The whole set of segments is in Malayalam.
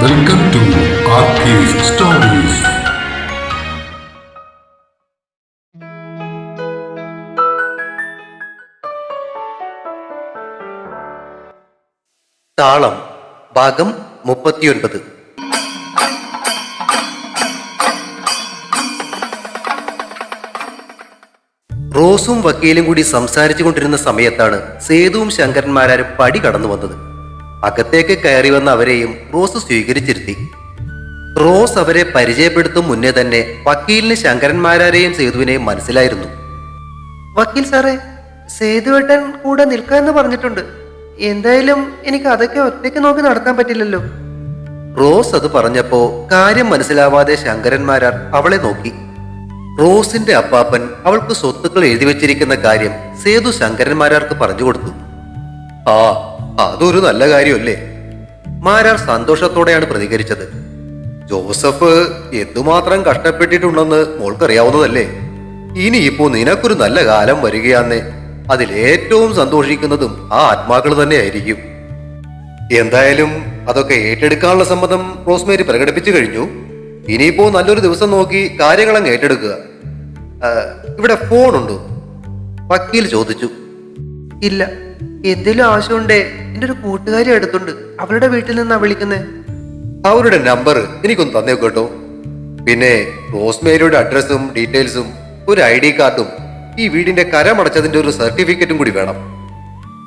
Welcome to Arcade Stories. താളം ഭാഗം 39. റോസും വക്കീലും കൂടി സംസാരിച്ചു കൊണ്ടിരുന്ന സമയത്താണ് സേതുവും ശങ്കരന്മാരും പടി കടന്നു വന്നത്. അകത്തേക്ക് കയറി വന്ന അവരെയും റോസ് സ്വീകരിച്ചിരുത്തി. റോസ് അവരെ പരിചയപ്പെടുത്തും മുന്നേ തന്നെ വക്കീലിന് ശങ്കരന്മാരെയും സേതുവിനെയും മനസ്സിലായിരുന്നു. വക്കീൽ സാറേ, സേതുവേട്ടൻ കൂടെ നിൽക്കാന്ന് പറഞ്ഞിട്ടുണ്ട്. എന്തായാലും എനിക്ക് അതൊക്കെ ഒറ്റയ്ക്ക് നോക്കി നടത്താൻ പറ്റില്ലല്ലോ. റോസ് അത് പറഞ്ഞപ്പോ കാര്യം മനസ്സിലാവാതെ ശങ്കരന്മാരാർ അവളെ നോക്കി. റോസിന്റെ അപ്പാപ്പൻ അവൾക്ക് സ്വത്തുക്കൾ എഴുതി വെച്ചിരിക്കുന്ന കാര്യം സേതു ശങ്കരന്മാരാർക്ക് പറഞ്ഞു കൊടുത്തു. ആ, അതൊരു നല്ല കാര്യമല്ലേ? മാരാർ സന്തോഷത്തോടെയാണ് പ്രതികരിച്ചത്. ജോസഫ് എന്തുമാത്രം കഷ്ടപ്പെട്ടിട്ടുണ്ടെന്ന് മോൾക്കറിയാവുന്നതല്ലേ. ഇനിയിപ്പോ നിനക്കൊരു നല്ല കാലം വരികയാന്നേ. അതിലേറ്റവും സന്തോഷിക്കുന്നതും ആ ആത്മാക്കൾ തന്നെ ആയിരിക്കും. എന്തായാലും അതൊക്കെ ഏറ്റെടുക്കാനുള്ള സമ്മതം റോസ്മേരി പ്രകടിപ്പിച്ചു കഴിഞ്ഞു. ഇനിയിപ്പോ നല്ലൊരു ദിവസം നോക്കി കാര്യങ്ങളങ്ങ് ഏറ്റെടുക്കുക. ഇവിടെ ഫോണുണ്ടോ? വക്കീൽ ചോദിച്ചു. ഇല്ല, എന്തെങ്കിലും ആവശ്യമുണ്ടേ എൻ്റെ ഒരു കൂട്ടുകാരി അടുത്തുണ്ട്. അവളുടെ വീട്ടിൽ നിന്നാ വിളിക്കുന്നേ. അവരുടെ നമ്പർ എനിക്കൊന്ന് തന്നേ കേട്ടോ. പിന്നെ റോസ്മേരിയുടെ അഡ്രസ്സും ഡീറ്റെയിൽസും ഒരു ID കാർഡും ഈ വീടിന്റെ കരമടച്ചതിന്റെ ഒരു സർട്ടിഫിക്കറ്റും കൂടി വേണം.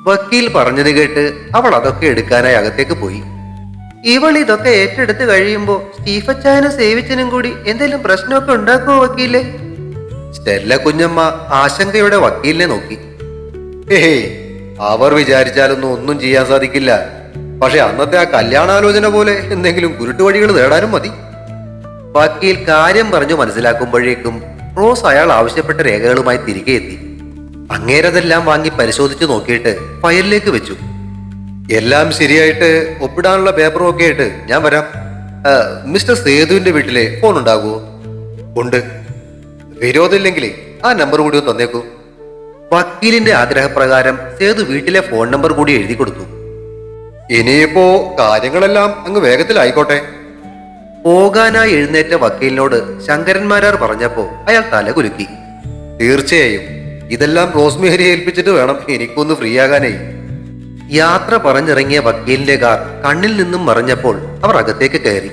വക്കീൽ പറഞ്ഞത് കേട്ട് അവൾ അതൊക്കെ എടുക്കാനായി അകത്തേക്ക് പോയി. ഇവൾ ഇതൊക്കെ ഏറ്റെടുത്ത് കഴിയുമ്പോ സ്റ്റീഫച്ചായനും സേവിച്ചനും കൂടി എന്തെങ്കിലും പ്രശ്നമൊക്കെ ഉണ്ടാക്കുമോ വക്കീലെ? സ്റ്റെല്ല കുഞ്ഞമ്മ ആശങ്കയോടെ വക്കീലിനെ നോക്കി. അവർ വിചാരിച്ചാലൊന്നും ഒന്നും ചെയ്യാൻ സാധിക്കില്ല. പക്ഷെ അന്നത്തെ ആ കല്യാണാലോചന പോലെ എന്തെങ്കിലും കുരുട്ടുവഴികൾ നേടാനും മതി. വക്കീൽ കാര്യം പറഞ്ഞു മനസ്സിലാക്കുമ്പോഴേക്കും റോസ് അയാൾ ആവശ്യപ്പെട്ട രേഖകളുമായി തിരികെ എത്തി. അങ്ങേരതെല്ലാം വാങ്ങി പരിശോധിച്ചു നോക്കിയിട്ട് ഫയലിലേക്ക് വെച്ചു. എല്ലാം ശരിയായിട്ട് ഒപ്പിടാനുള്ള പേപ്പറും ഒക്കെ ആയിട്ട് ഞാൻ വരാം. മിസ്റ്റർ സേതുവിന്റെ വീട്ടിലെ ഫോൺ ഉണ്ടാകുമോ? ഉണ്ട്. വിരോധമില്ലെങ്കിലേ ആ നമ്പർ കൂടി ഒന്ന് തന്നേക്കൂ. വക്കീലിന്റെ ആഗ്രഹപ്രകാരം സേതു വീട്ടിലെ ഫോൺ നമ്പർ കൂടി എഴുതി കൊടുത്തു. ഇനിയിപ്പോ കാര്യങ്ങളെല്ലാം അങ്ങ് വേഗത്തിലായിക്കോട്ടെ. പോകാനായി എഴുന്നേറ്റ വക്കീലിനോട് ശങ്കരന്മാരാർ പറഞ്ഞപ്പോ അയാൾ തല കുലുക്കി. തീർച്ചയായും ഇതെല്ലാം റോസ്മേരിയെ ഏൽപ്പിച്ചിട്ട് വേണം എനിക്കൊന്ന് ഫ്രീ ആകാനേ. യാത്ര പറഞ്ഞിറങ്ങിയ വക്കീലിന്റെ കാർ കണ്ണിൽ നിന്നും മറഞ്ഞപ്പോൾ അവർ അകത്തേക്ക് കയറി.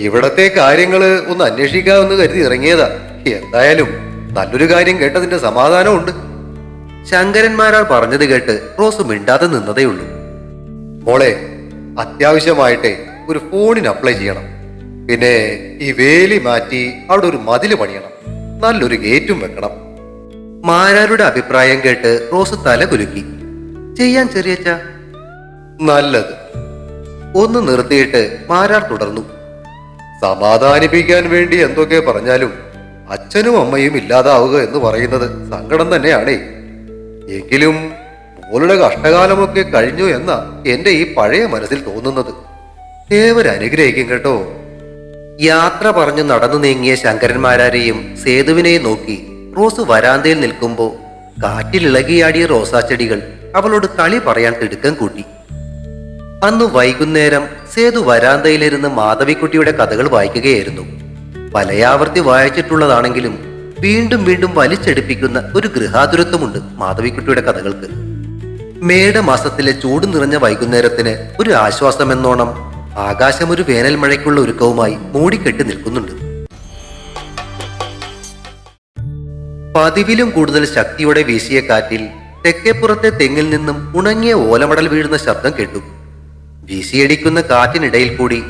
ഇവിടത്തെ കാര്യങ്ങള് ഒന്ന് അന്വേഷിക്കാമെന്ന് കരുതി ഇറങ്ങിയതാ. എന്തായാലും നല്ലൊരു കാര്യം കേട്ടതിന്റെ സമാധാനമുണ്ട്. ശങ്കരന്മാരാർ പറഞ്ഞത് കേട്ട് റോസ് മിണ്ടാതെ നിന്നതേയുള്ളൂ. മോളെ, അത്യാവശ്യമായിട്ടേ ഒരു ഫോണിന് അപ്ലൈ ചെയ്യണം. പിന്നെ ഈ വേലി മാറ്റി അവിടെ ഒരു മതില് പണിയണം. നല്ലൊരു ഗേറ്റും വെക്കണം. മാരാരുടെ അഭിപ്രായം കേട്ട് റോസ് തല കുലുക്കി. ചെയ്യാൻ ചെറിയച്ച. നല്ലത്. ഒന്ന് നിർത്തിയിട്ട് മാരാർ തുടർന്നു. സമാധാനിപ്പിക്കാൻ വേണ്ടി എന്തൊക്കെ പറഞ്ഞാലും അച്ഛനും അമ്മയും ഇല്ലാതാവുക എന്ന് പറയുന്നത് സങ്കടം തന്നെയാണേ. എങ്കിലും മോളുടെ കഷ്ടകാലമൊക്കെ കഴിഞ്ഞു എന്നാ എന്റെ ഈ പഴയ മനസ്സിൽ തോന്നുന്നത്. ദേവരനുഗ്രഹിക്കും കേട്ടോ. യാത്ര പറഞ്ഞു നടന്നു നീങ്ങിയ ശങ്കരന്മാരെയും സേതുവിനെയും നോക്കി റോസ് വരാന്തയിൽ നിൽക്കുമ്പോ കാറ്റിലിളകിയാടിയ റോസാച്ചെടികൾ അവളോട് കളി പറയാൻ തിടുക്കം കൂട്ടി. അന്ന് വൈകുന്നേരം സേതു വരാന്തയിലിരുന്ന് മാധവിക്കുട്ടിയുടെ കഥകൾ വായിക്കുകയായിരുന്നു. പലയാവർത്തി വായിച്ചിട്ടുള്ളതാണെങ്കിലും വീണ്ടും വീണ്ടും വലിച്ചെടുപ്പിക്കുന്ന ഒരു ഗൃഹാതുരത്വമുണ്ട് മാധവിക്കുട്ടിയുടെ കഥകൾക്ക്. മേടമാസത്തിലെ ചൂട് നിറഞ്ഞ വൈകുന്നേരത്തിന് ഒരു ആശ്വാസമെന്നോണം ആകാശം ഒരു വേനൽ മഴയ്ക്കുള്ള ഒരുക്കവുമായി മൂടിക്കെട്ടി നിൽക്കുന്നുണ്ട്. പതിവിലും കൂടുതൽ ശക്തിയോടെ വീശിയ കാറ്റിൽ തെക്കേപ്പുറത്തെ തെങ്ങിൽ നിന്നും ഉണങ്ങിയ ഓലമടൽ വീഴുന്ന ശബ്ദം കേട്ടു. വീശിയടിക്കുന്ന കാറ്റിനിടയിൽ കൂടി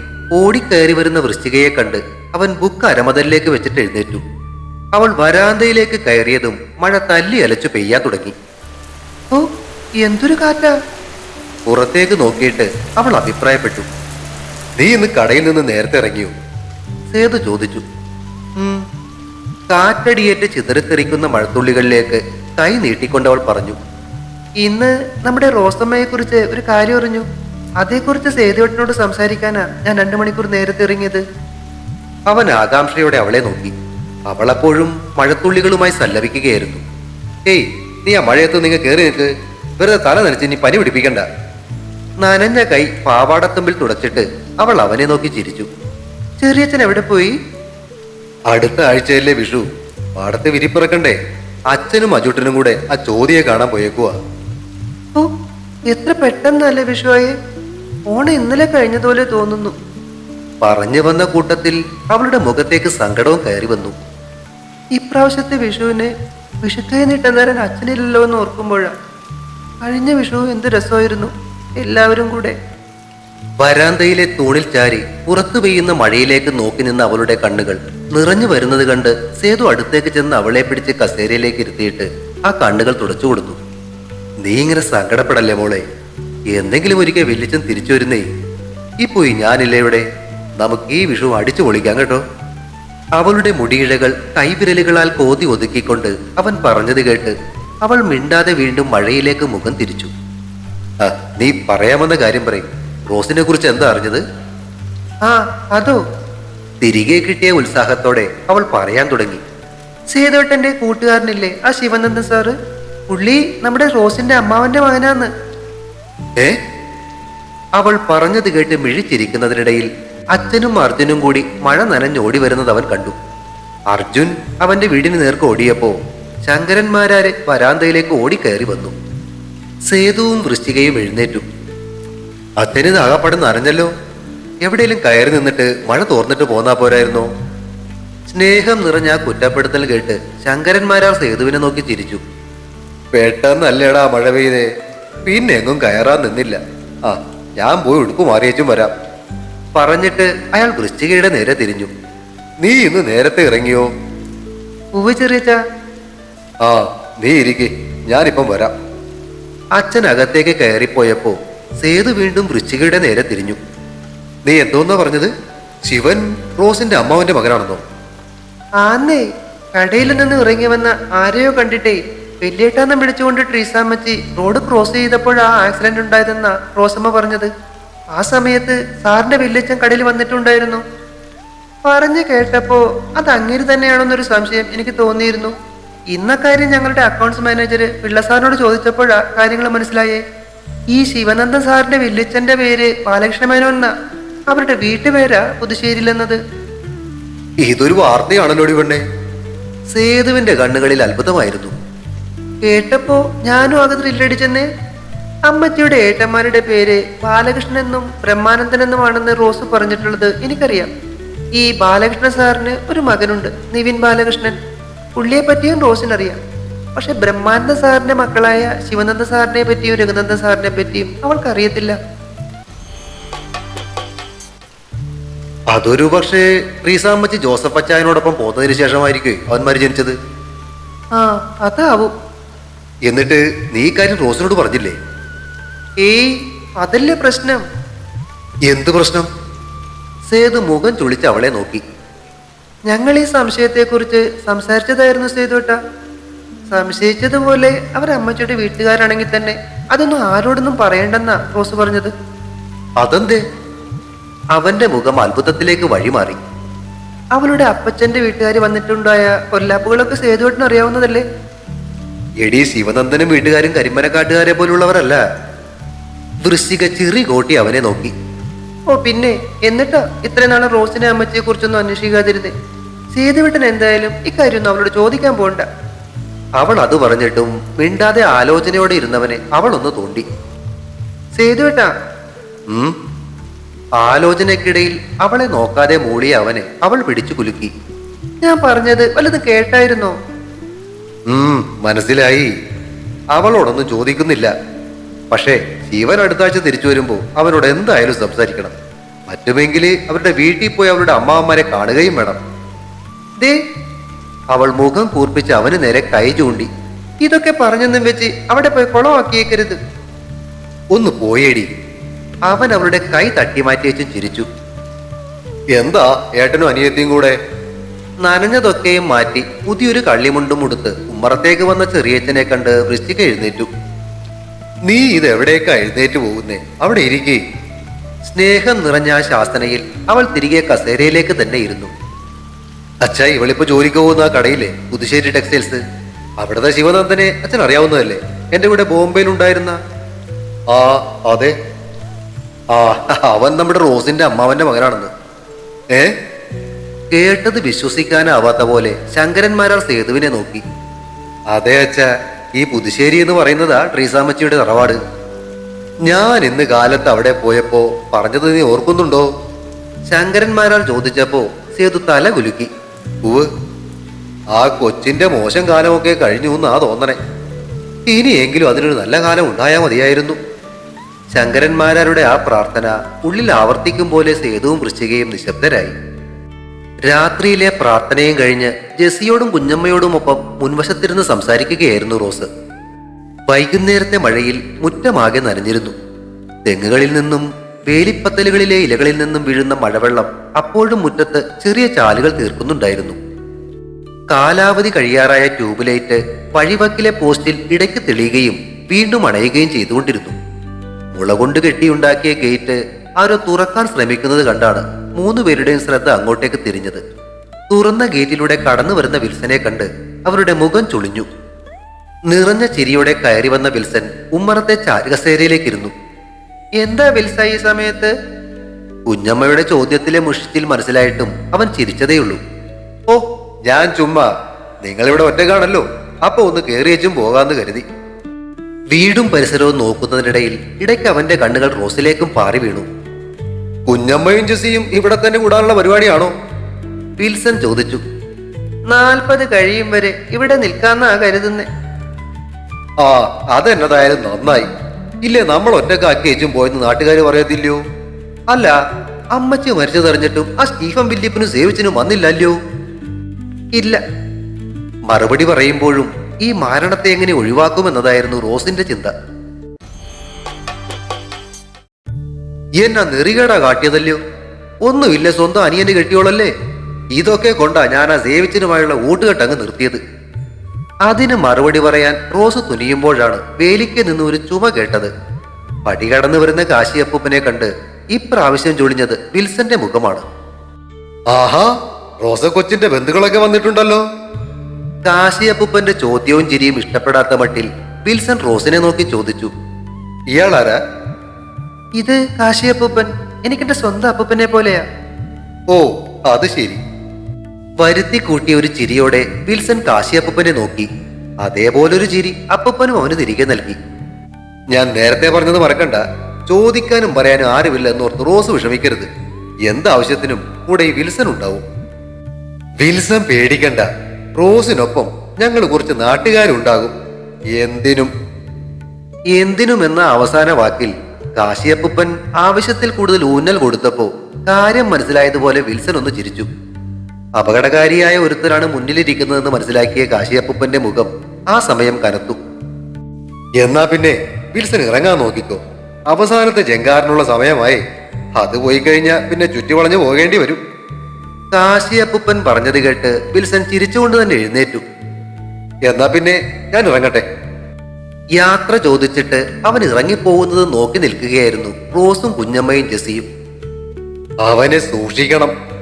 ഓടിക്കയറി വരുന്ന വൃശ്ചികയെ കണ്ട് അവൻ ബുക്ക് അരമതലിലേക്ക് വെച്ചിട്ട് എഴുന്നേറ്റു. അവൾ വരാന്തയിലേക്ക് കയറിയതും മഴ തല്ലി അലച്ചു പെയ്യാൻ തുടങ്ങി. ഓ, എന്തൊരു കാറ്റാ! പുറത്തേക്ക് നോക്കിയിട്ട് അവൾ അഭിപ്രായപ്പെട്ടു. നീ ഇന്ന് കടയിൽ നിന്ന് നേരത്തെ ഇറങ്ങിയോ? സേതു ചോദിച്ചു. കാറ്റടിയേറ്റ് ചിതറിത്തെറിക്കുന്ന മഴത്തുള്ളികളിലേക്ക് കൈ നീട്ടിക്കൊണ്ടവൾ പറഞ്ഞു. ഇന്ന് നമ്മുടെ റോസമ്മയെ കുറിച്ച് ഒരു കാര്യം അറിഞ്ഞു. അതേക്കുറിച്ച് സേതുവേട്ടനോട് സംസാരിക്കാനാ ഞാൻ 2 മണിക്കൂർ നേരത്തെ ഇറങ്ങിയത്. അവൻ ആകാംക്ഷയോടെ അവളെ നോക്കി. അവളപ്പോഴും മഴത്തുള്ളികളുമായി സല്ലപിക്കുകയായിരുന്നു. നീ ആ മഴയത്ത് നിങ്ങൾ കയറി നിൽക്ക്. വെറുതെ തല നനച്ച് ഇനി പനി പിടിപ്പിക്കണ്ട. നനഞ്ഞ കൈ പാവാടത്തുമ്പിൽ തുടച്ചിട്ട് അവൾ അവനെ നോക്കി ചിരിച്ചു. ചെറിയച്ഛൻ എവിടെ പോയി? അടുത്ത ആഴ്ചയല്ലേ വിഷു, പാടത്ത് വിരിപ്പിറക്കണ്ടേ? അച്ഛനും അജുട്ടനും കൂടെ ആ ചോദ്യയെ കാണാൻ പോയേക്കുവാ. ഓ, എത്ര പെട്ടെന്നല്ലേ വിഷുവായെ. ഓണം ഇന്നലെ കഴിഞ്ഞതുപോലെ തോന്നുന്നു. പറഞ്ഞു വന്ന കൂട്ടത്തിൽ അവളുടെ മുഖത്തേക്ക് സങ്കടവും കയറി വന്നു. ഇപ്രാവശ്യത്തെ വിഷുവിന് വിഷുക്കൈ നീട്ടാൻ നേരം അച്ഛനില്ലല്ലോ എന്ന് ഓർക്കുമ്പോഴാ. കഴിഞ്ഞ വിഷു എന്ത് രസമായിരുന്നു, എല്ലാവരും കൂടെ. വരാന്തയിലെ തൂണിൽ ചാരി പുറത്തു പെയ്യുന്ന മഴയിലേക്ക് നോക്കി നിന്ന അവളുടെ കണ്ണുകൾ നിറഞ്ഞു വരുന്നത് കണ്ട് സേതു അടുത്തേക്ക് ചെന്ന് അവളെ പിടിച്ച് കസേരയിലേക്ക് ഇരുത്തിയിട്ട് ആ കണ്ണുകൾ തുടച്ചു കൊടുത്തു. നീ ഇങ്ങനെ സങ്കടപ്പെടല്ലേ മോളെ, എന്തെങ്കിലും ഒരിക്കൽ വില്ലിച്ചൻ തിരിച്ചു വരുന്നേ. ഇപ്പോയി ഞാനില്ലേ ഇവിടെ, നമുക്ക് ഈ വിഷു അടിച്ചു പൊളിക്കാം കേട്ടോ. അവളുടെ മുടിയിഴകൾ കൈവിരലുകളാൽ കോതി ഒതുക്കിക്കൊണ്ട് അവൻ പറഞ്ഞത് കേട്ട് അവൾ മിണ്ടാതെ വീണ്ടും മഴയിലേക്ക് മുഖം തിരിച്ചു. ആ, നീ പറയാമെന്ന കാര്യം പറയും. റോസിനെ കുറിച്ച് എന്താ അറിഞ്ഞത്? ആ, അതോ? തിരികെ കിട്ടിയ ഉത്സാഹത്തോടെ അവൾ പറയാൻ തുടങ്ങി. സേതുവേട്ടന്റെ കൂട്ടുകാരനില്ലേ ആ ശിവനന്ദൻ സാറ്, പുള്ളി നമ്മുടെ റോസിന്റെ അമ്മാവന്റെ മകനാന്ന്. ഏ? അവൾ പറഞ്ഞത് കേട്ട് മിഴിച്ചിരിക്കുന്നതിനിടയിൽ അച്ഛനും അർജുനും കൂടി മഴ നനഞ്ഞോടി വരുന്നത് അവൻ കണ്ടു. അർജുൻ അവന്റെ വീടിന് നേർക്ക് ഓടിയപ്പോ ശങ്കരന്മാരാര് വരാന്തയിലേക്ക് ഓടിക്കയറി വന്നു. സേതുവും വൃശ്ചികയും എഴുന്നേറ്റു. അച്ഛനിത് ആകപ്പാടെ നനഞ്ഞല്ലോ, എവിടെയെങ്കിലും കയറി നിന്നിട്ട് മഴ തോർന്നിട്ട് പോന്നാ പോരായിരുന്നോ? സ്നേഹം നിറഞ്ഞ ആ കുറ്റപ്പെടുത്തൽ കേട്ട് ശങ്കരന്മാരാർ സേതുവിനെ നോക്കി ചിരിച്ചു. പെട്ടെന്നല്ലേടാ മഴ പെയ്തേ, പിന്നെ എങ്ങും കയറാൻ നിന്നില്ല. ആ, ഞാൻ പോയി ഉടുപ്പ് മാറിയേച്ചും വരാം പറഞ്ഞിട്ട് അയാൾ വൃശ്ചികയുടെ നേരെ തിരിഞ്ഞു. നീ ഇന്ന് നേരത്തെ ഇറങ്ങിയോ? ഉവ്വ് ചെറിയച്ച. ആ, നീ ഇരിക്കെ, ഞാനിപ്പം വരാം. അച്ഛൻ അകത്തേക്ക് കയറിപ്പോയപ്പോ സേതു വീണ്ടും വൃശ്ചികയുടെ നേരെ തിരിഞ്ഞു. നീ എന്തോന്നാ പറഞ്ഞത്? ശിവൻ റോസിന്റെ അമ്മാവന്റെ മകനാണെന്നോ? ആന്നേ, കടയിൽ നിന്ന് ഇറങ്ങി വന്ന ആരെയോ കണ്ടിട്ടേ വലിയേട്ടാന്ന് വിളിച്ചുകൊണ്ട് ട്രീസാമ്മച്ചി റോഡ് ക്രോസ് ചെയ്തപ്പോഴാ ആക്സിഡന്റ് ഉണ്ടായതെന്നാ റോസമ്മ പറഞ്ഞത്. ആ സമയത്ത് സാറിന്റെ വല്യച്ഛൻ കടയിൽ വന്നിട്ടുണ്ടായിരുന്നു. പറഞ്ഞു കേട്ടപ്പോ അത് അങ്ങേര് തന്നെയാണെന്നൊരു സംശയം എനിക്ക് തോന്നിയിരുന്നു. ഇന്നക്കാര്യം ഞങ്ങളുടെ അക്കൗണ്ട്സ് മാനേജർ പിള്ള സാറിനോട് ചോദിച്ചപ്പോഴാ കാര്യങ്ങൾ മനസ്സിലായേ. ഈ ശിവനന്ദൻ സാറിന്റെ വല്യച്ഛന്റെ പേര് ബാലകൃഷ്ണ മേനോൻ എന്നാ, അവരുടെ വീട്ടുപേരാ പുതുശ്ശേരിയിലെന്നത്. ഇതൊരു വാർത്തയാണല്ലോ പെണ്ണെ. സേതുവിന്റെ കണ്ണുകളിൽ അത്ഭുതമായിരുന്നു. കേട്ടപ്പോ ഞാനും ആകെ ത്രില്ലടിച്ചെന്നേ. അമ്മച്ചിയുടെ ഏട്ടന്മാരുടെ പേര് ബാലകൃഷ്ണൻ എന്നും ബ്രഹ്മാനന്ദൻ എന്നുമാണെന്ന് റോസ് പറഞ്ഞിട്ടുള്ളത് എനിക്കറിയാം. ഈ ബാലകൃഷ്ണ സാറിന് ഒരു മകനുണ്ട്, നിവിൻ ബാലകൃഷ്ണൻ. പുള്ളിയെ പറ്റിയും റോസിനറിയാം. പക്ഷെ ബ്രഹ്മാനന്ദ സാറിന്റെ മക്കളായ ശിവനന്ദ സാറിനെ പറ്റിയും രഘുനന്ദൻ സാറിനെ പറ്റിയും അവൾക്കറിയത്തില്ല. അതൊരു പക്ഷേ റീസാമ്മച്ചി ജോസഫ് അച്ചായനോടൊപ്പം പോകുന്നതിന് ശേഷമായിരിക്കും അവന്മാര് ജനിച്ചത്. ആ, അതാവും. എന്നിട്ട് നീ കാര്യം റോസിനോട് പറഞ്ഞില്ലേ? ഏയ്, അതല്ലേ പ്രശ്നം. എന്ത് പ്രശ്നം? സേതു മുഖം ചുളിച്ച് അവളെ നോക്കി. ഞങ്ങൾ ഈ സംശയത്തെക്കുറിച്ച് സംസാരിച്ചതായിരുന്നു സേതുവേട്ട. സംശയിച്ചതുപോലെ അവർ അമ്മച്ചിയുടെ വീട്ടുകാരാണെങ്കിൽ തന്നെ അതൊന്നും ആരോടൊന്നും പറയണ്ടെന്നാ റോസ് പറഞ്ഞത്. അതെന്തേ? അവന്റെ മുഖം അത്ഭുതത്തിലേക്ക് വഴിമാറി. അവളുടെ അപ്പച്ചന്റെ വീട്ടുകാർ വന്നിട്ടുണ്ടായ കൊല്ലാപ്പുകളൊക്കെ സേതുവേട്ടന് അറിയാവുന്നതല്ലേ? എടി, ശിവനന്ദനും വീട്ടുകാരും കരിമ്പനക്കാട്ടുകാരെ പോലുള്ളവരല്ല. വൃശ്ചിക ചിറി കോട്ടി അവനെ നോക്കി. ഓ പിന്നെ, എന്നിട്ടാ ഇത്ര നാളെ റോസിനെ അമ്മച്ചിയെ കുറിച്ചൊന്നും അന്വേഷിക്കാതിരുന്നേ. സേതുവേട്ടൻ എന്തായാലും ഇക്കാര്യമൊന്നും അവളോട് ചോദിക്കാൻ പോകണ്ട. അവൾ അത് പറഞ്ഞിട്ടും മിണ്ടാതെ ആലോചനയോടെ ഇരുന്നവനെ അവൾ ഒന്ന് തോണ്ടി. സേതുവേട്ടാ. ആലോചനക്കിടയിൽ അവളെ നോക്കാതെ മൂളിയ അവനെ അവൾ പിടിച്ചു കുലുക്കി. ഞാൻ പറഞ്ഞത് വല്ലതും കേട്ടായിരുന്നോ? മനസ്സിലായി. അവളോടൊന്നും ചോദിക്കുന്നില്ല. പക്ഷേ ശിവൻ അടുത്ത ആഴ്ച തിരിച്ചു വരുമ്പോ അവനോട് എന്തായാലും സംസാരിക്കണം. പറ്റുമെങ്കിൽ അവരുടെ വീട്ടിൽ പോയി അവരുടെ അമ്മാവന്മാരെ കാണുകയും വേണം. ദേ, അവൾ മുഖം കൂർപ്പിച്ച് അവന് നേരെ കൈ ചൂണ്ടി. ഇതൊക്കെ പറഞ്ഞെന്നും വെച്ച് അവിടെ പോയി കുളമാക്കിയേക്കരുത്. ഒന്ന് പോയേടി. അവൻ അവളുടെ കൈ തട്ടി മാറ്റി വെച്ചും ചിരിച്ചു. എന്താ ഏട്ടനും അനിയത്തിയും കൂടെ? നനഞ്ഞതൊക്കെയും മാറ്റി പുതിയൊരു കള്ളിമുണ്ടും ഉടുത്ത് ഉമ്മറത്തേക്ക് വന്ന ചെറിയച്ഛനെ കണ്ട് വൃശ്ചിക എഴുന്നേറ്റു. നീ ഇത് എവിടേക്കാ എഴുന്നേറ്റ് പോകുന്നേ? അവിടെ ഇരിക്കേ. സ്നേഹം നിറഞ്ഞ ആ ശാസനയിൽ അവൾ തിരികെ കസേരയിലേക്ക് തന്നെ ഇരുന്നു. അച്ഛാ, ഇവളിപ്പോ ജോലിക്ക് പോകുന്ന ആ കടയില്ലേ, പുതുശ്ശേരി ടെക്സ്റ്റൈൽസ്, അവിടുത്തെ ശിവനന്ദനെ അച്ഛൻ അറിയാവുന്നതല്ലേ? എന്റെ കൂടെ ബോംബെയിൽ ഉണ്ടായിരുന്ന. ആ അതെ. ആ, അവൻ നമ്മുടെ റോസിന്റെ അമ്മാവന്റെ മകനാണെന്ന്. ഏ? കേട്ടത് വിശ്വസിക്കാനാവാത്ത പോലെ ശങ്കരന്മാരാർ സേതുവിനെ നോക്കി. അതെ അച്ഛാ, ഈ പുതുശ്ശേരി എന്ന് പറയുന്നതാ ട്രീസാമ്മച്ചിയുടെ തറവാട്. ഞാൻ ഇന്ന് കാലത്ത് അവിടെ പോയപ്പോ പറഞ്ഞത് നീ ഓർക്കുന്നുണ്ടോ? ശങ്കരന്മാരാർ ചോദിച്ചപ്പോ സേതു തല കുലുക്കി. ഉവ്, ആ കൊച്ചിന്റെ മോശം കാലമൊക്കെ കഴിഞ്ഞു എന്നാ തോന്നണേ. ഇനിയെങ്കിലും അതിനൊരു നല്ല കാലം ഉണ്ടായാൽ മതിയായിരുന്നു. ശങ്കരന്മാരാരുടെ ആ പ്രാർത്ഥന ഉള്ളിൽ ആവർത്തിക്കും പോലെ സേതുവും വൃശ്ചികയും നിശബ്ദരായി. രാത്രിയിലെ പ്രാർത്ഥനയും കഴിഞ്ഞ് ജെസിയോടും കുഞ്ഞമ്മയോടുമൊപ്പം മുൻവശത്തിരുന്ന് സംസാരിക്കുകയായിരുന്നു റോസ്. വൈകുന്നേരത്തെ മഴയിൽ മുറ്റമാകെ നനഞ്ഞിരുന്നു. തെങ്ങുകളിൽ നിന്നും വേലിപ്പത്തലുകളിലെ ഇലകളിൽ നിന്നും വീഴുന്ന മഴവെള്ളം അപ്പോഴും മുറ്റത്ത് ചെറിയ ചാലുകൾ തീർക്കുന്നുണ്ടായിരുന്നു. കാലാവധി കഴിയാറായ ട്യൂബ് ലൈറ്റ് വഴിവക്കിലെ പോസ്റ്റിൽ ഇടയ്ക്ക് തെളിയുകയും വീണ്ടും അണയുകയും ചെയ്തുകൊണ്ടിരുന്നു. മുളകൊണ്ട് കെട്ടിയുണ്ടാക്കിയ ഗേറ്റ് ആരോ തുറക്കാൻ ശ്രമിക്കുന്നത് കണ്ടാണ് മൂന്നുപേരുടെയും ശ്രദ്ധ അങ്ങോട്ടേക്ക് തിരിഞ്ഞത്. തുറന്ന ഗേറ്റിലൂടെ കടന്നു വരുന്ന വിൽസനെ കണ്ട് അവരുടെ മുഖം ചുളിഞ്ഞു. നിറഞ്ഞ ചിരിയോടെ കയറി വന്ന വിൽസൺ ഉമ്മറത്തെ ചാരുകസേരയിലേക്കിരുന്നു. എന്താ വിൽസ ഈ സമയത്ത്? കുഞ്ഞമ്മയുടെ ചോദ്യത്തിലെ മുഷിച്ചിൽ മനസ്സിലായിട്ടും അവൻ ചിരിച്ചതേയുള്ളൂ. ഓ, ഞാൻ ചുമ്മാ, നിങ്ങളിവിടെ ഒറ്റക്കാണല്ലോ, അപ്പൊ ഒന്ന് കേറിയച്ചും പോകാന്ന് കരുതി. വീടും പരിസരവും നോക്കുന്നതിനിടയിൽ ഇടയ്ക്ക് അവന്റെ കണ്ണുകൾ റോസിലേക്കും പാറി വീണു. കുഞ്ഞമ്മയും ജെസിയും ഇവിടെ തന്നെ കൂടാനുള്ള പരിപാടിയാണോ? വിൽസൺ ചോദിച്ചു. 40 കഴിയും വരെ ഇവിടെ നിൽക്കാന്നാ കരുതുന്നേ. ആ, അതെന്നതായാലും നന്നായി. ഇല്ലേ, നമ്മൾ ഒറ്റക്കാക്കിയേച്ചും പോയെന്ന് നാട്ടുകാർ പറയത്തില്ലയോ? അല്ല, അമ്മച്ചി മരിച്ചതറിഞ്ഞിട്ടും ആ സ്റ്റീഫൻ വില്യപ്പനും സേവിച്ചിനും വന്നില്ലല്ലോ. ഇല്ല. മറുപടി പറയുമ്പോഴും ഈ മാരണത്തെ എങ്ങനെ ഒഴിവാക്കുമെന്നതായിരുന്നു റോസിന്റെ ചിന്ത. എന്നാ നെറികേടാ കാട്ടിയതല്ലോ. ഒന്നുമില്ല, സ്വന്തം അനിയന്റെ കെട്ടിയോളല്ലേ. ഇതൊക്കെ കൊണ്ടാ ഞാൻ ആ സേവിച്ചിനുമായുള്ള ഊട്ടുകെട്ട് അങ്ങ് നിർത്തിയത്. അതിന് മറുപടി പറയാൻ റോസ് തുനിയുമ്പോഴാണ് വേലിക്ക് നിന്ന് ഒരു ചുമ കേട്ടത്. പടി കടന്നു വരുന്ന കാശിയപ്പൂപ്പനെ കണ്ട് ഇപ്രാവശ്യം ചൊളിഞ്ഞത് വിൽസന്റെ മുഖമാണ്. ആഹാ, റോസ കൊച്ചിന്റെ ബന്ധുക്കളൊക്കെ വന്നിട്ടുണ്ടല്ലോ. കാശിയപ്പൂപ്പന്റെ ചോദ്യവും ചിരിയും ഇഷ്ടപ്പെടാത്ത മട്ടിൽ വിൽസൺ റോസിനെ നോക്കി ചോദിച്ചു. ഇയാളാരാ? ഇത് കാശിയപ്പൂപ്പൻ. എനിക്കെന്റെ സ്വന്തം അപ്പൂപ്പനെ പോലെയാ. ഓ, അത് ശരി. വരുത്തി കൂട്ടിയ ഒരു ചിരിയോടെ വിൽസൺ കാശിയപ്പൂപ്പനെ നോക്കി. അതേപോലൊരു ചിരി അപ്പൂപ്പനും അവന് തിരികെ നൽകി. ഞാൻ നേരത്തെ പറഞ്ഞത് മറക്കണ്ട, ചോദിക്കാനും പറയാനും ആരുമില്ല എന്നോർത്ത് റോസ് വിഷമിക്കരുത്. എന്താവശ്യത്തിനും കൂടെ ഈ വിൽസൺ ഉണ്ടാവും. വിൽസൺ പേടിക്കണ്ട, റോസിനൊപ്പം ഞങ്ങൾ കുറച്ച് നാട്ടുകാരുണ്ടാകും. എന്തിനും. എന്തിനും എന്ന അവസാന വാക്കിൽ കാശിയപ്പൂപ്പൻ ആവശ്യത്തിൽ കൂടുതൽ ഊന്നൽ കൊടുത്തപ്പോ കാര്യം മനസ്സിലായതുപോലെ വിൽസൺ ഒന്ന് ചിരിച്ചു. അപകടകാരിയായ ഒരുത്തരാണ് മുന്നിലിരിക്കുന്നതെന്ന് മനസ്സിലാക്കിയ കാശിയപ്പൂപ്പന്റെ മുഖം ആ സമയം കനത്തു. എന്നാ പിന്നെ വിൽസൺ ഇറങ്ങാൻ നോക്കിക്കോ. അവസാനത്തെ ജങ്കാറിനുള്ള സമയമായി. അത് പോയി കഴിഞ്ഞാൽ പിന്നെ ചുറ്റിവളഞ്ഞു പോകേണ്ടി വരും. കാശിയപ്പൂപ്പൻ പറഞ്ഞത് കേട്ട് വിൽസൺ ചിരിച്ചുകൊണ്ട് തന്നെ എഴുന്നേറ്റു. എന്നാ പിന്നെ ഞാൻ ഇറങ്ങട്ടെ. യാത്ര ചോദിച്ചിട്ട് അവൻ ഇറങ്ങിപ്പോകുന്നത് നോക്കി നിൽക്കുകയായിരുന്നു റോസും കുഞ്ഞമ്മയും ജെസിയും. അവനെ സൂക്ഷിക്കണം.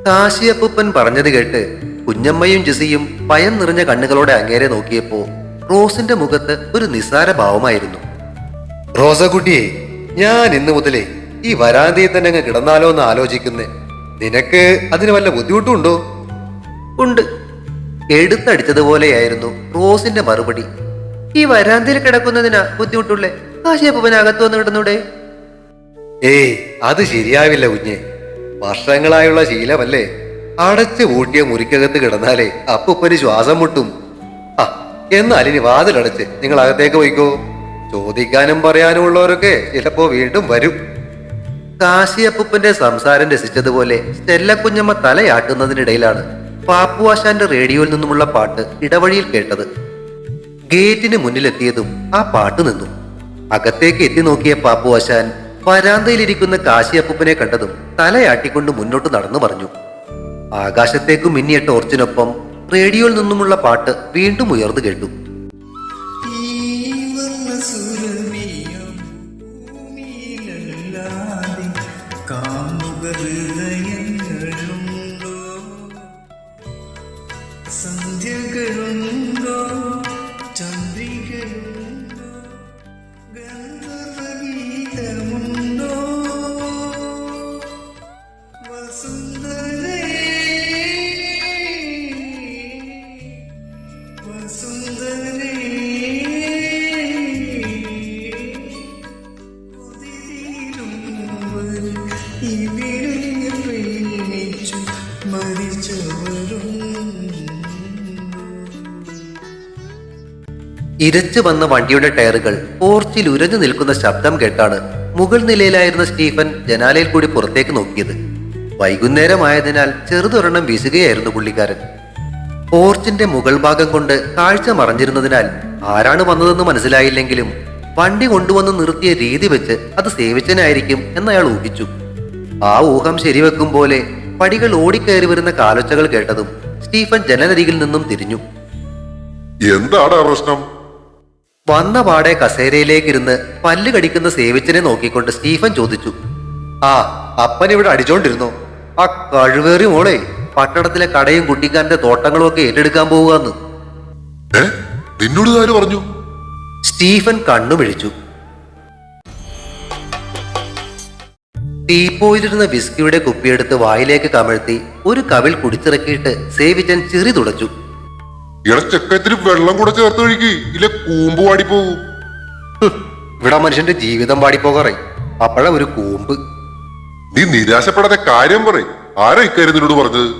കാശിയപ്പൂപ്പൻ പറഞ്ഞത് കേട്ട് കുഞ്ഞമ്മയും ജെസിയും ഭയം നിറഞ്ഞ കണ്ണുകളോടെ അങ്ങേരെ നോക്കിയപ്പോ റോസിന്റെ മുഖത്ത് ഒരു നിസ്സാര ഭാവമായിരുന്നു. റോസക്കുട്ടിയെ, ഞാൻ ഇന്ന് മുതലേ ഈ വരാന്തയിൽ തന്നെ അങ്ങ് കിടന്നാലോ എന്ന് ആലോചിക്കുന്നേ. നിനക്ക് അതിന് വല്ല ബുദ്ധിമുട്ടുണ്ടോ? ഉണ്ട്. എടുത്തടിച്ചതുപോലെയായിരുന്നു റോസിന്റെ മറുപടി. ഈ വരാന്തയിൽ കിടക്കുന്നതിനാ ബുദ്ധിമുട്ടുള്ളേ. കാശിയപ്പൂപ്പൻ അകത്ത് വന്ന് കിടന്നൂടെ? ഏയ്, അത് ശരിയാവില്ല കുഞ്ഞെ. വർഷങ്ങളായുള്ള ശീലമല്ലേ. അടച്ചു പൂട്ടിയ മുറിക്കകത്ത് കിടന്നാലേ അപ്പൂപ്പന് ശ്വാസം മുട്ടും. ആ, എന്നാൽ ഇനി വാതിലടച്ച് നിങ്ങൾ അകത്തേക്ക് പോയിക്കോ. ചോദിക്കാനും പറയാനും ഉള്ളവരൊക്കെ ചിലപ്പോ വീണ്ടും വരും. കാശിയപ്പൂപ്പന്റെ സംസാരം രസിച്ചതുപോലെ സ്റ്റെല്ല കുഞ്ഞമ്മ തലയാട്ടുന്നതിനിടയിലാണ് പാപ്പുവാശാന്റെ റേഡിയോയിൽ നിന്നുമുള്ള പാട്ട് ഇടവഴിയിൽ കേട്ടത്. ഗേറ്റിന് മുന്നിലെത്തിയതും ആ പാട്ട് നിന്നു. അകത്തേക്ക് എത്തി നോക്കിയ പാപ്പുവാശാൻ വരാന്തയിലിരിക്കുന്ന കാശിയപ്പൂപ്പനെ കണ്ടതും തലയാട്ടിക്കൊണ്ട് മുന്നോട്ട് നടന്നു പറഞ്ഞു. ആകാശത്തേക്ക് മിന്നിയ ടോർച്ചിനൊപ്പം റേഡിയോയിൽ നിന്നുമുള്ള പാട്ട് വീണ്ടും ഉയർന്നു കേട്ടു. സന്ധ്യകളുണ്ടോ, ചന്ദ്രികയുണ്ടോ, ഗന്ധർവഗീതമുണ്ടോ? ഇരച്ചു വന്ന വണ്ടിയുടെ ടയറുകൾ പോർച്ചിൽ ഉരഞ്ഞു നിൽക്കുന്ന ശബ്ദം കേട്ടാണ് മുകൾ നിലയിലായിരുന്ന സ്റ്റീഫൻ ജനാലയിൽ കൂടി പുറത്തേക്ക് നോക്കിയത്. വൈകുന്നേരമായതിനാൽ ചെറുതൊരെണ്ണം വീശുകയായിരുന്നു പുള്ളിക്കാരൻ. പോർച്ചിന്റെ മുകൾ ഭാഗം കൊണ്ട് കാഴ്ച മറഞ്ഞിരുന്നതിനാൽ ആരാണ് വന്നതെന്ന് മനസ്സിലായില്ലെങ്കിലും വണ്ടി കൊണ്ടുവന്ന് നിർത്തിയ രീതി വെച്ച് അത് സേവിച്ചനായിരിക്കും എന്നയാൾ ഊഹിച്ചു. ആ ഊഹം ശരിവെക്കും പോലെ പടികൾ ഓടിക്കയറി വരുന്ന കാലൊച്ചകൾ കേട്ടതും സ്റ്റീഫൻ ജനലരികിൽ നിന്നും തിരിഞ്ഞു. എന്താണ് പ്രശ്നം? വന്ന പാടെ കസേരയിലേക്കിരുന്ന് പല്ല് കടിക്കുന്ന സേവിച്ചനെ നോക്കിക്കൊണ്ട് സ്റ്റീഫൻ ചോദിച്ചു. ആ അപ്പൻ ഇവിടെ അടിച്ചോണ്ടിരുന്നോ? ആ കഴിവേറി മോളെ പട്ടണത്തിലെ കടയും കുട്ടിക്കാരന്റെ തോട്ടങ്ങളും ഒക്കെ ഏറ്റെടുക്കാൻ പോവുകയെന്ന്. നിന്നോട് ആര് പറഞ്ഞു? സ്റ്റീഫൻ കണ്ണുമിഴിച്ചു. ടീപ്പോയിലിരുന്ന വിസ്കിയുടെ കുപ്പിയെടുത്ത് വായിലേക്ക് കമഴ്ത്തി ഒരു കവിൾ കുടിച്ചിറക്കിയിട്ട് സേവിച്ചൻ ചിറി തുടച്ചു. ഇടച്ചക്കത്തിന് വെള്ളം കൂടെ ചേർത്ത് ഒഴുകി ഇല്ല കൂമ്പ് പാടിപ്പോകൂ. ഇവിടെ മനുഷ്യന്റെ ജീവിതം പാടിപ്പോകാറേ, അപ്പോഴ ഒരു കൂമ്പ്. നീ നിരാശപ്പെടാതെ കാര്യം പറയും. ആരാ ഇക്കാര്യം നിന്നോട് പറഞ്ഞത്?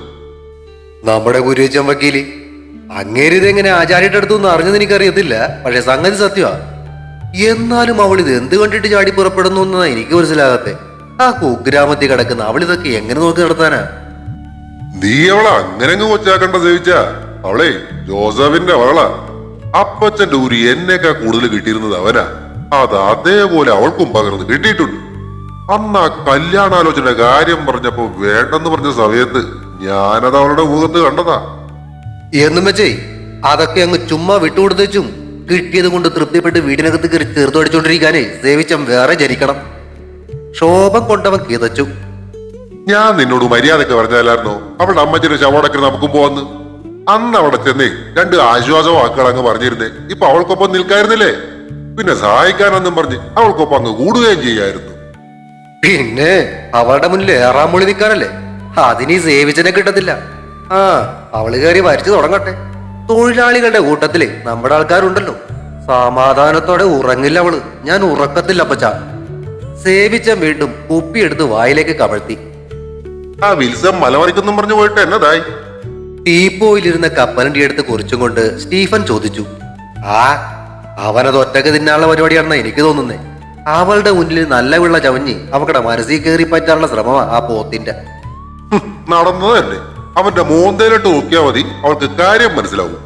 നമ്മുടെ ഗുരുവച്ചൻ വക്കീല്. അങ്ങേര് ഇതെങ്ങനെ ആചാര്യയുടെ അടുത്തൊന്നും അറിഞ്ഞത് എനിക്കറിയത്തില്ല, പക്ഷെ സംഗതി സത്യമാ. എന്നാലും അവൾ ഇത് എന്ത് കണ്ടിട്ട് ചാടി പുറപ്പെടുന്നു എന്നാ എനിക്ക് മനസ്സിലാകത്തെ. ആ കുഗ്രാമത്തിൽ കിടക്കുന്ന അവൾ ഇതൊക്കെ എങ്ങനെ നോക്കി നടത്താനാ? നീ അവളെ അങ്ങനെ അങ്ങ് കൊച്ചാക്കണ്ട സേവിച്ച. അവളെ ജോസഫിന്റെ അവളാ. അപ്പച്ചന്റെ ഊരി എന്നേക്കാ കൂടുതൽ കിട്ടിയിരുന്നത് അവനാ. അത് അതേപോലെ അവൾക്കും പകർന്ന് കിട്ടിയിട്ടുണ്ട്. അന്ന് ആ കല്യാണാലോചന കാര്യം പറഞ്ഞപ്പോ വേണ്ടെന്ന് പറഞ്ഞ സമയത്ത് ഞാനത് അവളുടെ മുഖത്ത് കണ്ടതാ. എന്നും വെച്ചേ അതൊക്കെ അങ്ങ് ചുമ്മാ വിട്ടുകൊടുത്തും കിട്ടിയത് കൊണ്ട് തൃപ്തിപ്പെട്ട് വീടിനകത്ത് കയറി തീർത്തു അടിച്ചോണ്ടിരിക്കാനേ സേവിച്ചം വേറെ ജനിക്കണം. ശോഭം കൊണ്ടവൻ കിതച്ചു. ഞാൻ നിന്നോട് മര്യാദക്ക് പറഞ്ഞാലായിരുന്നോ അവളുടെ അമ്മച്ചിന്റെ ശവടക്കിന് നമുക്കും പോവാന്ന്? അന്ന് അവിടെ ചെന്നേ രണ്ട് ആശ്വാസ വാക്കുകൾ അങ്ങ് പറഞ്ഞിരുന്നേ. ഇപ്പൊ അവൾക്കൊപ്പം നിൽക്കായിരുന്നില്ലേ? പിന്നെ സഹായിക്കാനെന്നും പറഞ്ഞ് അവൾക്കൊപ്പം അങ്ങ് കൂടുകയും ചെയ്യായിരുന്നു. പിന്നെ അവളുടെ മുന്നിൽ ഏറാൻ മൊഴി നിൽക്കാനല്ലേ? അതിനീ സേവിച്ചനെ കിട്ടത്തില്ല. ആ അവള് കയറി വരച്ചു തുടങ്ങട്ടെ. തൊഴിലാളികളുടെ കൂട്ടത്തില് നമ്മുടെ ആൾക്കാരുണ്ടല്ലോ. സമാധാനത്തോടെ ഉറങ്ങില്ല അവള്. ഞാൻ ഉറക്കത്തില്ല അപ്പച്ച. സേവിച്ചൻ വീണ്ടും കുപ്പിയെടുത്ത് വായിലേക്ക് കമഴ്ത്തി. ആ വിൽസം മലമറിക്കൊന്നും പറഞ്ഞു പോയിട്ട് എന്നതായി? ടീപ്പോയിലിരുന്ന കപ്പലണ്ടി എടുത്ത് കുറിച്ചും കൊണ്ട് സ്റ്റീഫൻ ചോദിച്ചു. ആ അവനത് ഒറ്റക്ക് തിന്നാനുള്ള പരിപാടിയാണെന്നാ എനിക്ക് തോന്നുന്നേ. അവളുടെ മുന്നിൽ നല്ല വെള്ള ചവഞ്ഞ് അവക്കടെ മനസ്സിൽ കയറി പറ്റാനുള്ള ശ്രമമാ ആ പോത്തിന്റെ. നടന്നതല്ലേ. അവന്റെ മോന്തയിലിട്ട് നോക്കിയാൽ മതി, അവൾക്ക് കാര്യം മനസ്സിലാവും.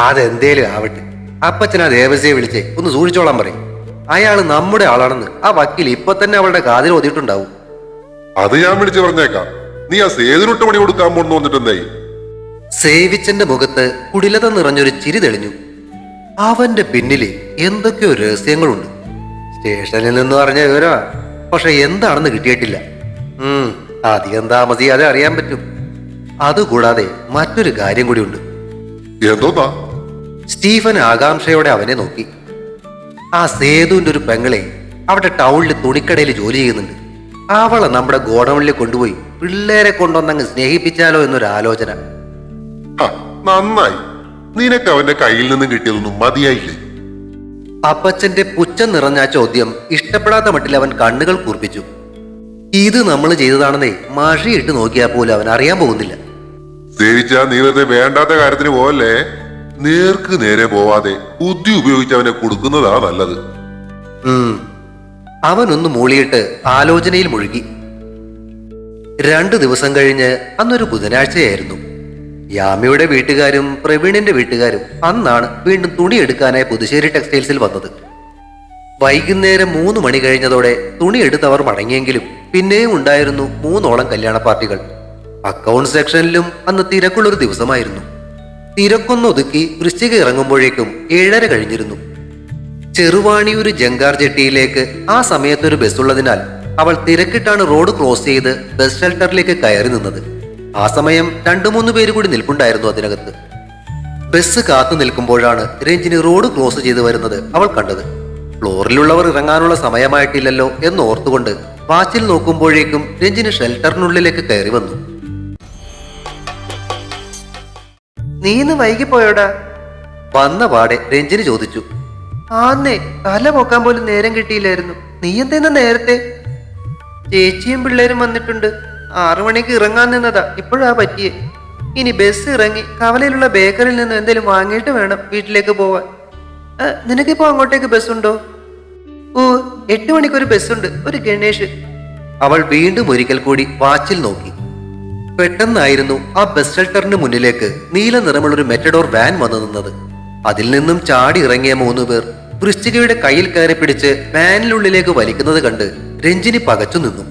അതെന്തേലും ആവട്ടെ. അപ്പച്ചൻ ആ ദേവസ്യയെ വിളിച്ചേ ഒന്ന് സൂക്ഷിച്ചോളാൻ പറയും. അയാള് നമ്മുടെ ആളാണെന്ന് ആ വക്കീൽ ഇപ്പൊ തന്നെ അവളുടെ കാതിൽ ഓതിയിട്ടുണ്ടാവും. അത് ഞാൻ വിളിച്ചു പറഞ്ഞേക്കാം. നീ ആ സേതുരുട്ട് പണി കൊടുക്കാൻ പോണെന്ന് വന്നിട്ടെന്തായി? സേവിച്ചന്റെ മുഖത്ത് കുടിലത നിറഞ്ഞൊരു ചിരി തെളിഞ്ഞു. അവന്റെ പിന്നില് എന്തൊക്കെയോ രഹസ്യങ്ങളുണ്ട്. സ്റ്റേഷനിൽ നിന്ന് പറഞ്ഞ വിവരമാ, പക്ഷെ എന്താണെന്ന് കിട്ടിയിട്ടില്ല. അധികം താമസിയാതെ അറിയാൻ പറ്റും. അതുകൂടാതെ മറ്റൊരു കാര്യം കൂടിയുണ്ട്. എന്തോന്നാ? സ്റ്റീഫൻ ആകാംക്ഷയോടെ അവനെ നോക്കി. ആ സേതുവിന്റെ ഒരു പെങ്ങളെ അവിടെ ടൗണിൽ തുണിക്കടയിൽ ജോലി ചെയ്യുന്നുണ്ട്. അവളെ നമ്മുടെ ഗോഡൌണിൽ കൊണ്ടുപോയി പിള്ളേരെ കൊണ്ടുവന്നങ്ങ് സ്നേഹിപ്പിച്ചാലോ എന്നൊരു ആലോചന. നന്നായി. നിനക്ക് അവന്റെ കയ്യിൽ നിന്നും കിട്ടിയതൊന്നും മതിയായില്ലേ? അപ്പച്ചന്റെ പുച്ഛം നിറഞ്ഞ ആ ചോദ്യം ഇഷ്ടപ്പെടാത്ത മട്ടിൽ അവൻ കണ്ണുകൾ കൂർപ്പിച്ചു. ഇത് നമ്മൾ ചെയ്തതാണെന്നേ മഷിയിട്ട് നോക്കിയാൽ പോലും അവൻ അറിയാൻ പോകുന്നില്ല. സേവിച്ച നീ വെറുതെ വേണ്ടാത്ത കാര്യത്തിന് പോവല്ലേ. നേർക്ക് നേരെ പോവാതെ ബുദ്ധി ഉപയോഗിച്ച് അവനെ കൊടുക്കുന്നതാ നല്ലത്. അവനൊന്ന് മൂളിയിട്ട് ആലോചനയിൽ മുഴുകി. 2 ദിവസം കഴിഞ്ഞ് അന്നൊരു ബുധനാഴ്ചയായിരുന്നു. യാമിയുടെ വീട്ടുകാരും പ്രവീണിന്റെ വീട്ടുകാരും അന്നാണ് വീണ്ടും തുണി എടുക്കാനായി പുതുശ്ശേരി ടെക്സ്റ്റൈൽസിൽ വന്നത്. വൈകുന്നേരം 3 മണി കഴിഞ്ഞതോടെ തുണി എടുത്തവർ മടങ്ങിയെങ്കിലും പിന്നെയും ഉണ്ടായിരുന്നു 3ഓളം കല്യാണ പാർട്ടികൾ. അക്കൗണ്ട് സെക്ഷനിലും അന്ന് തിരക്കുള്ളൊരു ദിവസമായിരുന്നു. തിരക്കൊന്നൊതുക്കി വൃശ്ചിക ഇറങ്ങുമ്പോഴേക്കും 7:30 കഴിഞ്ഞിരുന്നു. ചെറുവാണിയൂർ ജങ്കാർ ജെട്ടിയിലേക്ക് ആ സമയത്തൊരു ബസ്സുള്ളതിനാൽ അവൾ തിരക്കിട്ടാണ് റോഡ് ക്രോസ് ചെയ്ത് ബസ് ഷെൽട്ടറിലേക്ക് കയറി നിന്നത്. ആ സമയം 2-3 പേര് കൂടി നിൽപ്പുണ്ടായിരുന്നു അതിനകത്ത്. ബസ് കാത്തു നിൽക്കുമ്പോഴാണ് രഞ്ജിനി റോഡ് ക്രോസ് ചെയ്ത് വരുന്നത് അവൾ കണ്ടത്. ഫ്ലോറിലുള്ളവർ ഇറങ്ങാനുള്ള സമയമായിട്ടില്ലല്ലോ എന്ന് ഓർത്തുകൊണ്ട് വാച്ചിൽ നോക്കുമ്പോഴേക്കും രഞ്ജിനി ഷെൽട്ടറിനുള്ളിലേക്ക് കയറി വന്നു. നീ ഇന്ന് വൈകിപ്പോയോടാ? വന്ന പാടെ രഞ്ജിനി ചോദിച്ചു. ആന്നേ, തല പൊക്കാൻ പോലും നേരം കിട്ടിയില്ലായിരുന്നു. നീ എന്തേന്ന് നേരത്തെ? ചേച്ചിയും പിള്ളേരും വന്നിട്ടുണ്ട്. 6 മണിക്ക് ഇറങ്ങാൻ നിന്നതാ, ഇപ്പോഴാ പറ്റിയേ. ഇനി ബസ് ഇറങ്ങി കവലയിലുള്ള ബേക്കറിയിൽ നിന്ന് എന്തെങ്കിലും വാങ്ങിയിട്ട് വേണം വീട്ടിലേക്ക് പോവാൻ. നിനക്കിപ്പോ അങ്ങോട്ടേക്ക് ബസ്സുണ്ടോ? ഓ, 8 മണിക്കൊരു ബസ്സുണ്ട്, ഒരു ഗണേഷ്. അവൾ വീണ്ടും ഒരിക്കൽ കൂടി വാച്ചിൽ നോക്കി. പെട്ടെന്നായിരുന്നു ആ ബസ് ഷെൽട്ടറിന് മുന്നിലേക്ക് നീല നിറമുള്ളൊരു മെറ്റഡോർ വാൻ വന്നു നിന്നത്. അതിൽ നിന്നും ചാടി ഇറങ്ങിയ 3 പേർ വൃശ്ചികയുടെ കയ്യിൽ കയറി പിടിച്ച് വാനിനുള്ളിലേക്ക് വലിക്കുന്നത് കണ്ട് രഞ്ജിനി പകച്ചു നിന്നു.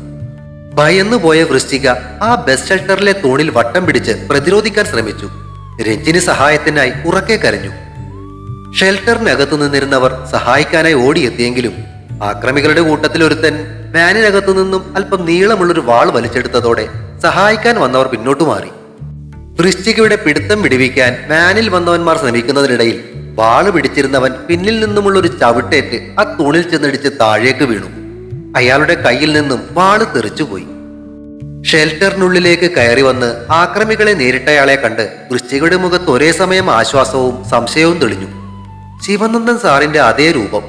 ഭയന്നുപോയ വൃശ്ചിക ആ ബസ് ഷെൽട്ടറിലെ തൂണിൽ വട്ടം പിടിച്ച് പ്രതിരോധിക്കാൻ ശ്രമിച്ചു. രഞ്ജിനി സഹായത്തിനായി ഉറക്കെ കരഞ്ഞു. ഷെൽട്ടറിനകത്തു നിന്നിരുന്നവർ സഹായിക്കാനായി ഓടിയെത്തിയെങ്കിലും ആക്രമികളുടെ കൂട്ടത്തിൽ ഒരുത്തൻ വാനിനകത്തു നിന്നും അല്പം നീളമുള്ളൊരു വാൾ വലിച്ചെടുത്തതോടെ സഹായിക്കാൻ വന്നവർ പിന്നോട്ടു മാറി. വൃശ്ചികയുടെ പിടുത്തം വിടുവിക്കാൻ വാനിൽ വന്നവന്മാർ ശ്രമിക്കുന്നതിനിടയിൽ വാള് പിടിച്ചിരുന്നവൻ പിന്നിൽ നിന്നുമുള്ളൊരു ചവിട്ടേറ്റ് ആ തൂണിൽ ചെന്നിടിച്ച് താഴേക്ക് വീണു. അയാളുടെ കയ്യിൽ നിന്നും വാള് തെറിച്ചുപോയി. ഷെൽട്ടറിനുള്ളിലേക്ക് കയറി വന്ന് ആക്രമികളെ നേരിട്ടയാളെ കണ്ട് വൃശ്ചികയുടെ മുഖത്ത് ഒരേ സമയം ആശ്വാസവും സംശയവും തെളിഞ്ഞു. ശിവനന്ദൻ സാറിന്റെ അതേ രൂപം.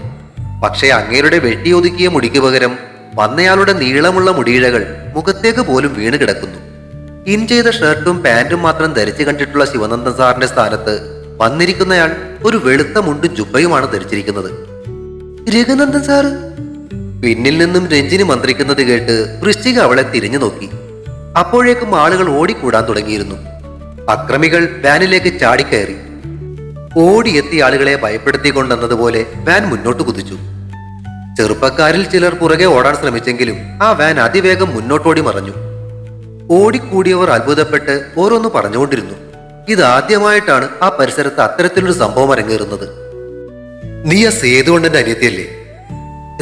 പക്ഷേ അങ്ങേരുടെ വെട്ടിയൊതുക്കിയ മുടിക്ക് പകരം വന്നയാളുടെ നീളമുള്ള മുടിയിഴകൾ മുഖത്തേക്ക് പോലും വീണ് കിടക്കുന്നു. ഇൻ ചെയ്ത ഷർട്ടും പാന്റും മാത്രം ധരിച്ചു കണ്ടിട്ടുള്ള ശിവനന്ദൻ സാറിന്റെ സ്ഥാനത്ത് വന്നിരിക്കുന്നയാൾ ഒരു വെളുത്ത മുണ്ടും ജുബയുമാണ് ധരിച്ചിരിക്കുന്നത്. രഘുനന്ദൻ സാറ്! പിന്നിൽ നിന്നും രഞ്ജിനി മന്ത്രിക്കുന്നത് കേട്ട് വൃശ്ചിക അവളെ തിരിഞ്ഞു നോക്കി. അപ്പോഴേക്കും ആളുകൾ ഓടിക്കൂടാൻ തുടങ്ങിയിരുന്നു. അക്രമികൾ വാനിലേക്ക് ചാടിക്കയറി. ഓടിയെത്തിയ ആളുകളെ ഭയപ്പെടുത്തിക്കൊണ്ടെന്നതുപോലെ വാൻ മുന്നോട്ട് കുതിച്ചു. ചെറുപ്പക്കാരിൽ ചിലർ പുറകെ ഓടാൻ ശ്രമിച്ചെങ്കിലും ആ വാൻ അതിവേഗം മുന്നോട്ടോടി മറഞ്ഞു. ഓടിക്കൂടിയവർ അത്ഭുതപ്പെട്ട് ഓരോന്ന് പറഞ്ഞുകൊണ്ടിരുന്നു. ഇതാദ്യമായിട്ടാണ് ആ പരിസരത്ത് അത്തരത്തിലൊരു സംഭവം അരങ്ങേറുന്നത്. നീ ആ സേതുകൊണ്ടന്റെ അനിയത്തിയല്ലേ?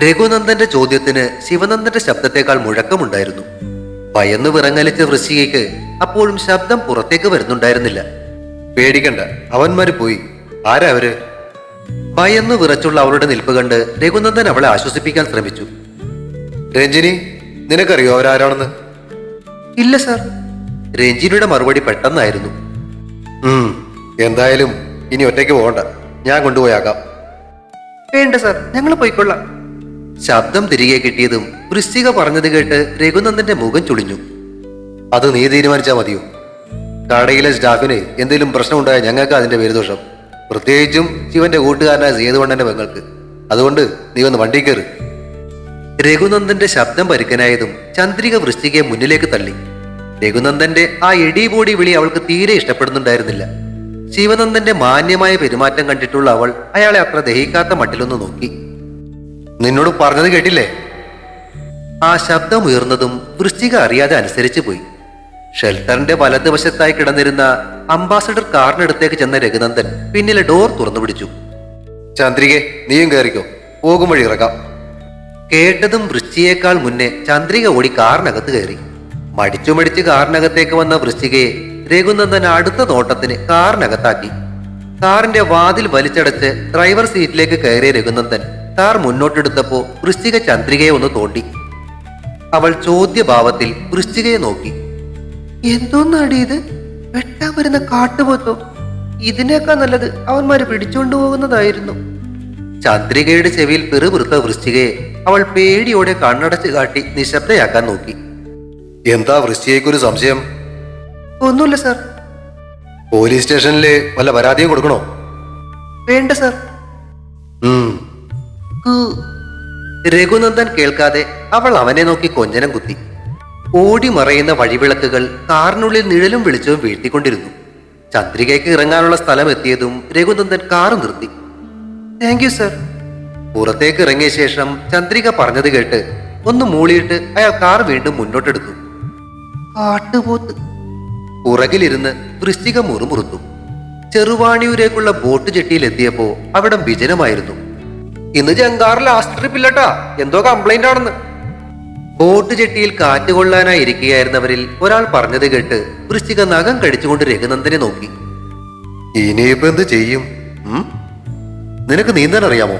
രഘുനന്ദന്റെ ചോദ്യത്തിന് ശിവനന്ദന്റെ ശബ്ദത്തെക്കാൾ മുഴക്കമുണ്ടായിരുന്നു. ഭയന്നു വിറങ്ങലിച്ച വൃശ്ചികയ്ക്ക് അപ്പോഴും ശബ്ദം പുറത്തേക്ക് വരുന്നുണ്ടായിരുന്നില്ല. പേടിക്കണ്ട, അവന്മാര് പോയി. ആരാ അവര്? ഭയന്നു വിറച്ചുള്ള അവളുടെ നിൽപ്പ് കണ്ട് രഘുനന്ദൻ അവളെ ആശ്വസിപ്പിക്കാൻ ശ്രമിച്ചു. രഞ്ജിനി, നിനക്കറിയോ അവരാരാണെന്ന്? ഇല്ല സാർ. രഞ്ജിനിയുടെ മറുപടി പെട്ടെന്നായിരുന്നു. എന്തായാലും ഇനി ഒറ്റയ്ക്ക് പോകണ്ട, ഞാൻ കൊണ്ടുപോയാക്കാം. വേണ്ട സാർ, ഞങ്ങൾ പോയിക്കൊള്ളാം. ശബ്ദം തിരികെ കിട്ടിയതും വൃശ്ചിക പറഞ്ഞത് കേട്ട് രഘുനന്ദന്റെ മുഖം ചുളിഞ്ഞു. അത് നീ തീരുമാനിച്ചാൽ മതിയോ? കടയിലെ സ്റ്റാഫിന് എന്തെങ്കിലും പ്രശ്നമുണ്ടായ ഞങ്ങൾക്ക് അതിന്റെ പേരുദോഷം, പ്രത്യേകിച്ചും ശിവന്റെ കൂട്ടുകാരനായ സേതുവണ്ണന്റെ പെങ്ങൾക്ക്. അതുകൊണ്ട് നീ ഒന്ന് വണ്ടി കയറി. രഘുനന്ദന്റെ ശബ്ദം പരുക്കനായതും ചന്ദ്രിക വൃശ്ചികയെ മുന്നിലേക്ക് തള്ളി. രഘുനന്ദന്റെ ആ എടിപൊടി വിളി അവൾക്ക് തീരെ ഇഷ്ടപ്പെടുന്നുണ്ടായിരുന്നില്ല. ശിവനന്ദന്റെ മാന്യമായ പെരുമാറ്റം കണ്ടിട്ടുള്ള അവൾ അയാളെ അത്ര ദഹിക്കാത്ത മട്ടിലൊന്ന് നോക്കി. നിന്നോട് പറഞ്ഞത് കേട്ടില്ലേ? ആ ശബ്ദം ഉയർന്നതും വൃശ്ചിക അറിയാതെ അനുസരിച്ചു പോയി. ഷെൽട്ടറിന്റെ വലതുവശത്തായി കിടന്നിരുന്ന അംബാസഡർ കാറിനടുത്തേക്ക് ചെന്ന രഘുനന്ദൻ പിന്നിലെ ഡോർ തുറന്നു പിടിച്ചു. ചന്ദ്രികെ, നീയും കയറിക്കോ, പോകും വഴി ഇറക്കാം. കേട്ടതും വൃശ്ചിയേക്കാൾ മുന്നേ ചന്ദ്രിക ഓടി കാറിനകത്ത് കയറി. മടിച്ചു കാറിനകത്തേക്ക് വന്ന വൃശ്ചികയെ രഘുനന്ദൻ അടുത്ത നോട്ടത്തിന് കാറിനകത്താക്കി. കാറിന്റെ വാതിൽ വലിച്ചടച്ച് ഡ്രൈവർ സീറ്റിലേക്ക് കയറിയ രഘുനന്ദൻ കാർ മുന്നോട്ടെടുത്തപ്പോ വൃശ്ചിക ചന്ദ്രികയെ ഒന്ന് തോണ്ടി. അവൾ ചോദ്യഭാവത്തിൽ വൃശ്ചികയെ നോക്കി. എന്തോന്നാടി ഇത്? വെട്ടാൻ വരുന്ന കാട്ടുപോത്തോ? ഇതിനേക്കാൾ നല്ലത് അവന്മാര് പിടിച്ചുകൊണ്ടു പോകുന്നതായിരുന്നു. ചന്ദ്രികയുടെ ചെവിയിൽ പിറുപിറുത്ത വൃശ്ചികയെ അവൾ പേടിയോടെ കണ്ണടച്ച് കാട്ടി നിശബ്ദയാക്കാൻ നോക്കി. എന്താ വൃശ്ചികയ്ക്കൊരു സംശയം? ഒന്നുമില്ല സാർ. പോലീസ് സ്റ്റേഷനില് വല്ല പരാതിയും കൊടുക്കണോ? വേണ്ട സാർ. രഘുനന്ദൻ കേൾക്കാതെ അവൾ അവനെ നോക്കി കൊഞ്ഞനം കുത്തി. ഓടി മറയുന്ന വഴിവിളക്കുകൾ കാറിനുള്ളിൽ നിഴലും വെളിച്ചവും വീഴ്ത്തിക്കൊണ്ടിരുന്നു. ചന്ദ്രികയ്ക്ക് ഇറങ്ങാനുള്ള സ്ഥലം എത്തിയതും രഘുനന്ദൻ കാർ നിർത്തി. Thank you sir. പുറത്തേക്ക് ഇറങ്ങിയ ശേഷം ചന്ദ്രിക പറഞ്ഞത് കേട്ട് ഒന്ന് മൂളിയിട്ട് അയാൾ കാർ വീണ്ടും മുന്നോട്ടെടുത്തു. കാട്ടുപോത്ത്. പുറകിലിരുന്ന് വൃശ്ചിക മുറുമുറുത്തു. ചെറുവാണിയൂരേക്കുള്ള ബോട്ട് ജെട്ടിയിൽ എത്തിയപ്പോ അവിടം വിജനമായിരുന്നു. ഇന്ന് ജങ്കാർ ലാസ്റ്റ് ട്രിപ്പ് ഇല്ലട്ടാ, എന്തോ കംപ്ലൈന്റ് ആണെന്ന്. ബോട്ട് ജെട്ടിയിൽ കാറ്റ് കൊള്ളാനായി ഇരിക്കുകയായിരുന്നവരിൽ ഒരാൾ പറഞ്ഞത് കേട്ട് വൃശ്ചിക നഖം കടിച്ചുകൊണ്ട് രഘുനന്ദനെ നോക്കി. ഇനിയിപ്പോ എന്ത് ചെയ്യും? നിനക്ക് നീന്താൻ അറിയാമോ?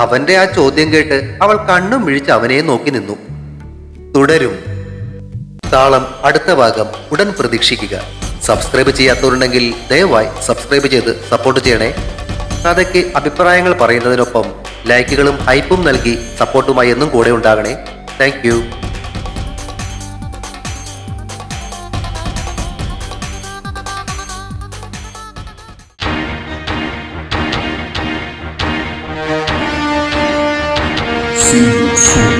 അവന്റെ ആ ചോദ്യം കേട്ട് അവൾ കണ്ണും മിഴിച്ച് അവനെ നോക്കി നിന്നു. തുടരും. താളം അടുത്ത ഭാഗം ഉടൻ പ്രതീക്ഷിക്കുക. സബ്സ്ക്രൈബ് ചെയ്യാത്തവരുണ്ടെങ്കിൽ ദയവായി സബ്സ്ക്രൈബ് ചെയ്ത് സപ്പോർട്ട് ചെയ്യണേ. കഥയ്ക്ക് അഭിപ്രായങ്ങൾ പറയുന്നതിനൊപ്പം ലൈക്കുകളും ഹൈപ്പും നൽകി സപ്പോർട്ടുമായി എന്നും കൂടെ ഉണ്ടാകണേ. താങ്ക് 3, 4.